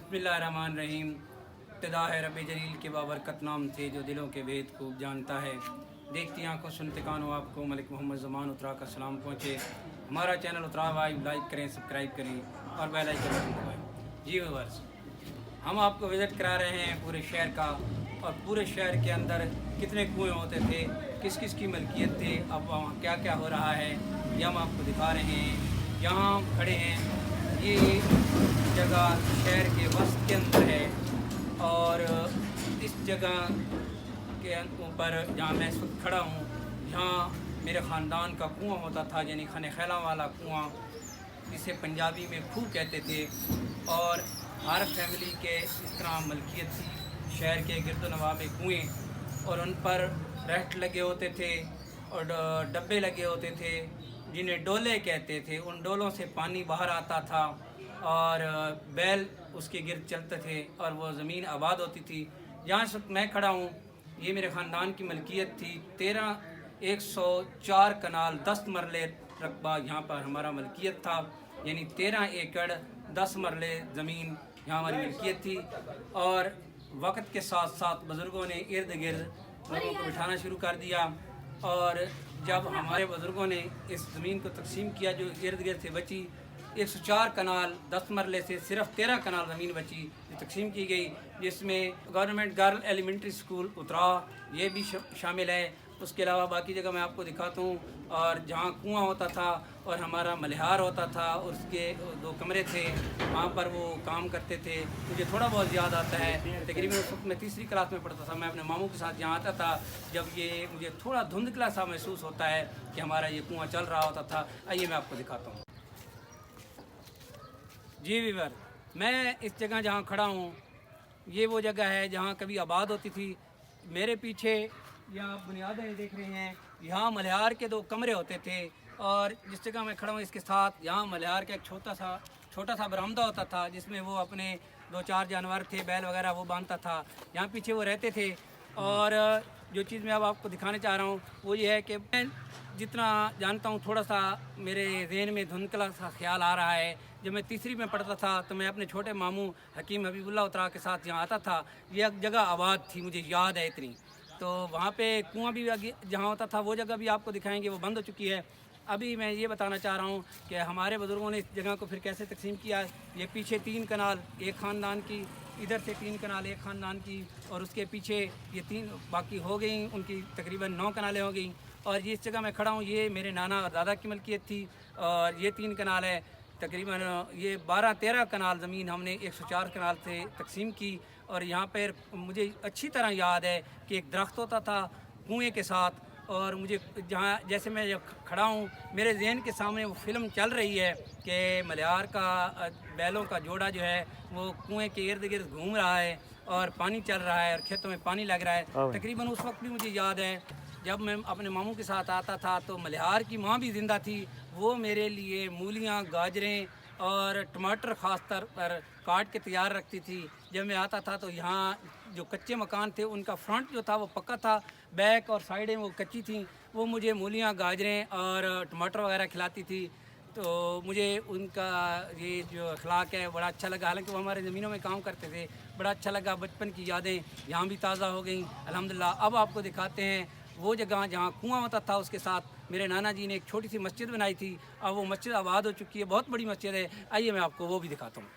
बिस्मिल्लाहिर्रहमानिर्रहीम। इब्तिदा है रब जलील के बाबरकत नाम से जो दिलों के भेद खूब जानता है। देखती आंखों सुनते कानों आपको मलिक मोहम्मद ज़मान उतरा का सलाम पहुँचे। हमारा चैनल उतरा वाइब लाइक करें, सब्सक्राइब करें और बेल आइकन बटन दबाएं। जी व्यूअर्स, हम आपको विज़िट करा रहे हैं पूरे शहर का, और पूरे शहर के अंदर कितने कुएँ होते थे, किस किस की मलकियत थे, अब वहाँ क्या क्या हो रहा है, ये हम आपको दिखा रहे हैं। यहाँ हम खड़े हैं, ये जगह शहर के वस्त के अंदर है, और इस जगह के ऊपर जहाँ मैं इस वक्त खड़ा हूँ, यहाँ मेरे ख़ानदान का कुआँ होता था, यानी खाने खैला वाला कुआँ, जिसे पंजाबी में खूह कहते थे। और हर फैमिली के इस तरह मलकियत थी शहर के गिरदो नवाह में कुएँ, और उन पर रेस्ट लगे होते थे और डब्बे लगे होते थे जिन्हें डोले कहते थे। उन डोलों से पानी बाहर आता था और बैल उसके गिर्द चलते थे और वो ज़मीन आबाद होती थी। जहाँ इस वक्त मैं खड़ा हूँ, ये मेरे ख़ानदान की मलकियत थी। 104 कनाल 10 मरले रकबा यहाँ पर हमारा मलकियत था, यानी 13 एकड़ 10 मरले ज़मीन यहाँ हमारी मलकियत थी। और वक्त के साथ साथ बुज़ुर्गों ने इर्द गिर्द लोगों को बिठाना शुरू कर दिया, और जब हमारे बुज़ुर्गों ने इस ज़मीन को तकसीम किया जो इर्द गिर्द से बची, 104 कनाल 10 मरले से सिर्फ 13 कनाल ज़मीन बची जो तकसीम की गई, जिसमें गवर्नमेंट गर्ल एलिमेंट्री स्कूल उतरा ये भी शामिल है। उसके अलावा बाकी जगह मैं आपको दिखाता हूँ। और जहाँ कुआँ होता था और हमारा मलिहार होता था, उसके 2 कमरे थे, वहाँ पर वो काम करते थे। मुझे थोड़ा बहुत याद आता है, तकरीबन उस वक्त मैं तीसरी क्लास में पढ़ता था। मैं अपने मामू के साथ यहाँ आता था, जब ये मुझे थोड़ा धुंधला सा महसूस होता है कि हमारा ये कुआँ चल रहा होता था। आइए मैं आपको दिखाता हूँ। जी वीवर, मैं इस जगह जहाँ खड़ा हूँ, ये वो जगह है जहाँ कभी आबाद होती थी। मेरे पीछे यहाँ बुनियादें देख रहे हैं, यहाँ मलिहार के 2 कमरे होते थे, और जिस जगह मैं खड़ा हूँ इसके साथ यहाँ मलिहार का एक छोटा सा बरामदा होता था, जिसमें वो अपने 2-4 जानवर थे, बैल वगैरह वो बांधता था। यहाँ पीछे वो रहते थे। और जो चीज़ मैं अब आपको दिखाने चाह रहा हूँ वो ये है कि मैं जितना जानता हूँ, थोड़ा सा मेरे जहन में धुंधला सा ख्याल आ रहा है। जब मैं तीसरी में पढ़ता था तो मैं अपने छोटे मामू हकीम हबीबुल्लाह उतरा के साथ यहाँ आता था। ये एक जगह आबाद थी, मुझे याद है इतनी। तो वहाँ पे कुआँ भी जहाँ होता था, वो जगह भी आपको दिखाएंगे, वो बंद हो चुकी है। अभी मैं ये बताना चाह रहा हूँ कि हमारे बुज़ुर्गों ने इस जगह को फिर कैसे तकसीम किया है। ये पीछे 3 कनाल एक ख़ानदान की, इधर से 3 कनाल एक ख़ानदान की, और उसके पीछे ये 3 बाकी हो गई, उनकी तकरीबन 9 कनालें हो गई। और जिस जगह मैं खड़ा हूँ ये मेरे नाना और दादा की मलकियत थी, और ये 3 कनाल है। तकरीबन ये 12-13 कनाल ज़मीन हमने 104 कनाल से तकसीम की। और यहाँ पर मुझे अच्छी तरह याद है कि एक दरख्त होता था कुएँ के साथ, और मुझे जहाँ जैसे मैं जब खड़ा हूँ, मेरे जहन के सामने वो फ़िल्म चल रही है कि मलिहार का बैलों का जोड़ा जो है वो कुएँ के इर्द गिर्द घूम रहा है और पानी चल रहा है और खेतों में पानी लग रहा है। तकरीबन उस वक्त भी मुझे याद है जब मैं अपने मामू के साथ आता था तो मलिहार की माँ भी ज़िंदा थी। वो मेरे लिए मूलियाँ, गाजरें और टमाटर ख़ास तौर पर काट के तैयार रखती थी। जब मैं आता था तो यहाँ जो कच्चे मकान थे उनका फ्रंट जो था वो पक्का था, बैक और साइडें वो कच्ची थीं। वो मुझे मूलियाँ, गाजरें और टमाटर वगैरह खिलाती थी। तो मुझे उनका ये जो अखलाक है बड़ा अच्छा लगा। हालांकि वो हमारे ज़मीनों में काम करते थे, बड़ा अच्छा लगा। बचपन की यादें यहाँ भी ताज़ा हो गई अल्हम्दुलिल्लाह। अब आपको दिखाते हैं वो जगह जहाँ कुआँ होता था, उसके साथ मेरे नाना जी ने एक छोटी सी मस्जिद बनाई थी। अब वो मस्जिद आबाद हो चुकी है, बहुत बड़ी मस्जिद है। आइए मैं आपको वो भी दिखाता हूँ।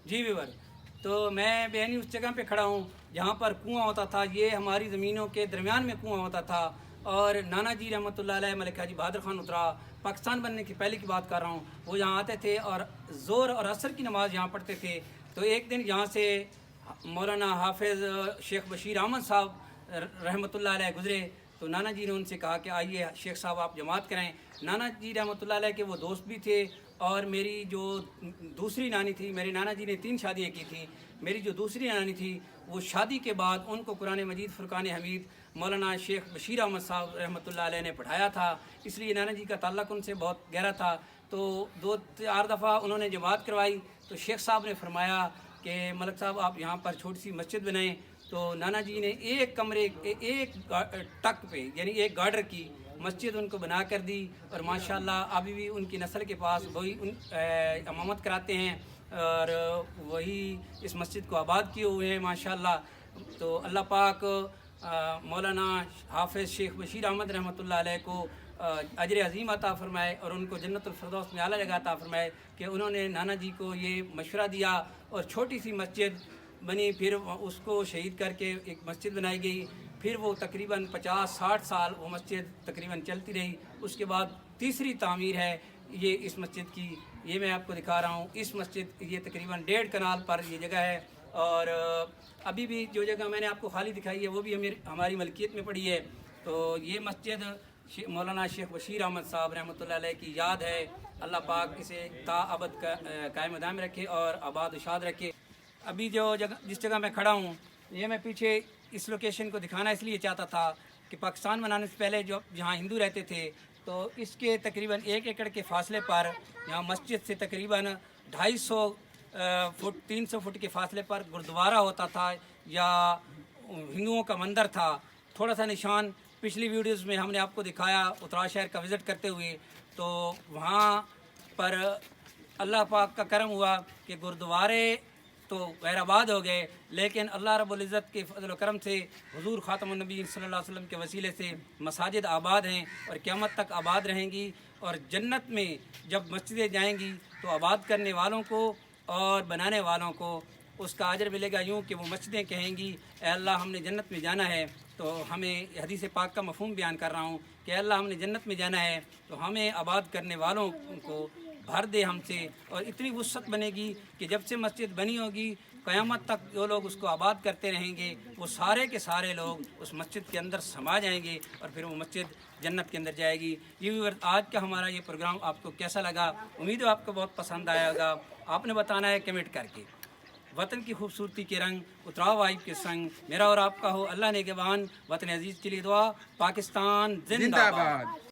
जी वीवर, तो मैं बेनी उस जगह पे खड़ा हूँ जहाँ पर कुआँ होता था। ये हमारी ज़मीनों के दरमियान में कुआँ होता था। और नाना जी रहमतुल्लाह अलैह, मलिक हाजी बहादुर खान उतरा, पाकिस्तान बनने की पहले की बात कर रहा हूँ, वो यहाँ आते थे और ज़ोर और असर की नमाज़ यहाँ पढ़ते थे। तो एक दिन यहाँ से मौलाना हाफिज़ शेख बशीर अहमद साहब रहमतुल्लाह अलैह गुज़रे। तो नाना जी ने उनसे कहा कि आइए शेख साहब आप जमात करें। नाना जी रहमतुल्लाह अलैह के वो दोस्त भी थे, और मेरी जो दूसरी नानी थी, मेरे नाना जी ने 3 शादियाँ की थी। मेरी जो दूसरी नानी थी वो शादी के बाद उनको कुरान मजीद फ़ुरक़ान हमीद मौलाना शेख बशीर अहमद साहब रहमतुल्लाह अलैह ने पढ़ाया था, इसलिए नाना जी का ताल्लुक़ उनसे बहुत गहरा था। तो 2-4 दफ़ा उन्होंने जमात करवाई, تو شیخ صاحب نے فرمایا کہ ملک صاحب آپ یہاں پر چھوٹی سی مسجد بنائیں. تو نانا جی نے ایک کمرے ایک ٹک پہ یعنی ایک گارڈر کی مسجد ان کو بنا کر دی, اور ماشاءاللہ ابھی بھی ان کی نسل کے پاس وہی امامت کراتے ہیں اور وہی اس مسجد کو آباد کیے ہوئے ہیں ماشاءاللہ. تو اللہ پاک مولانا حافظ شیخ بشیر احمد رحمۃ اللہ علیہ کو اجر عظیم عطا فرمائے اور ان کو جنت الفردوس میں اعلیٰ جگہ عطا فرمائے کہ انہوں نے نانا جی کو یہ مشورہ دیا اور چھوٹی سی مسجد بنی, پھر اس کو شہید کر کے ایک مسجد بنائی گئی. پھر وہ تقریباً 50-60 سال وہ مسجد تقریباً چلتی رہی. اس کے بعد تیسری تعمیر ہے یہ اس مسجد کی, یہ میں آپ کو دکھا رہا ہوں. اس مسجد یہ تقریباً 1.5 کنال پر یہ جگہ ہے, اور ابھی بھی جو جگہ میں نے آپ کو خالی دکھائی ہے وہ بھی ہماری ملکیت میں پڑی ہے. تو یہ مسجد مولانا شیخ بشیر احمد صاحب رحمۃ اللہ علیہ کی یاد ہے. اللہ پاک اسے تا ابد قائم دائم رکھے اور آباد و شاد رکھے. ابھی جس جگہ میں کھڑا ہوں یہ میں پیچھے اس لوکیشن کو دکھانا اس لیے چاہتا تھا کہ پاکستان بنانے سے پہلے جہاں ہندو رہتے تھے تو اس کے تقریباً 1 ایکڑ کے فاصلے پر یہاں مسجد سے تقریباً 250 فٹ 300 فٹ کے فاصلے پر گردوارہ ہوتا تھا یا ہندوؤں کا مندر تھا. تھوڑا سا نشان پچھلی ویڈیوز میں ہم نے آپ کو دکھایا اترا شہر کا وزٹ کرتے ہوئے. تو وہاں پر اللہ پاک کا کرم ہوا کہ گردوارے تو غیر آباد ہو گئے, لیکن اللہ رب العزت کے فضل و کرم سے حضور خاتم النبی صلی اللہ علیہ وسلم کے وسیلے سے مساجد آباد ہیں اور قیامت تک آباد رہیں گی. اور جنت میں جب مسجدیں جائیں گی تو آباد کرنے والوں کو اور بنانے والوں کو اس کا اجر ملے گا, یوں کہ وہ مسجدیں کہیں گی اے اللہ ہم نے جنت میں جانا ہے. تو ہمیں حدیث پاک کا مفہوم بیان کر رہا ہوں کہ اے اللہ ہم نے جنت میں جانا ہے تو ہمیں آباد کرنے والوں کو بھر دے ہم سے, اور اتنی وسعت بنے گی کہ جب سے مسجد بنی ہوگی قیامت تک جو لوگ اس کو آباد کرتے رہیں گے وہ سارے کے سارے لوگ اس مسجد کے اندر سما جائیں گے اور پھر وہ مسجد جنت کے اندر جائے گی. یہ آج کا ہمارا یہ پروگرام آپ کو کیسا لگا؟ امید ہے آپ کو بہت پسند آیا ہوگا. آپ نے بتانا ہے کمنٹ کر کے. وطن کی خوبصورتی کے رنگ اتراؤ وائب کے سنگ میرا اور آپ کا ہو اللہ نگہبان. وطن عزیز کے لیے دعا. پاکستان زندہ باد.